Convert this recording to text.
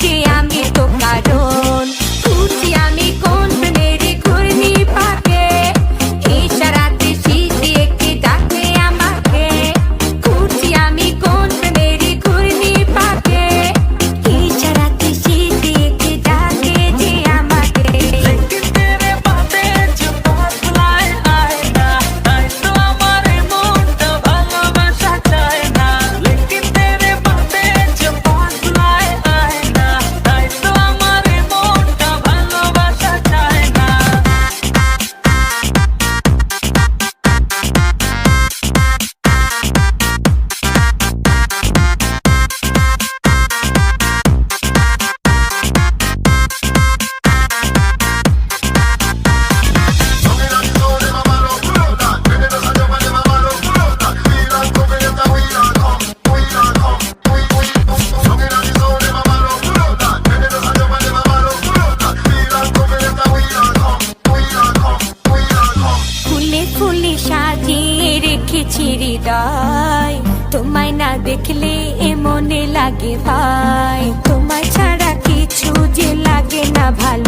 যে আমি তো কারণ খুঁজি আমি কোন প্রেমের ঘূর্ণি পাকে ইশারাতে শীতে একে ডাকে আমাকে খুঁজি আমি কোন প্রেমের ঘূর্ণি পাকে ইশারাতে শীতে একে ডাকে যে আমাকে लेकिन तेरे बातें जो बदलाए आए ना তাই তো আমার মনটা ভালোবাসা চায় না लेकिन तेरे बातें जो बदलाए आए ना তাই তো আমার মনটা ভালোবাসা চায় না ফুলে ফুলে সাজিয়ে রেখেছি হৃদয় তোমায় না দেখলে এ মনে লাগে ভাই তোমায় ছাড়া কিছু যে লাগে না ভালো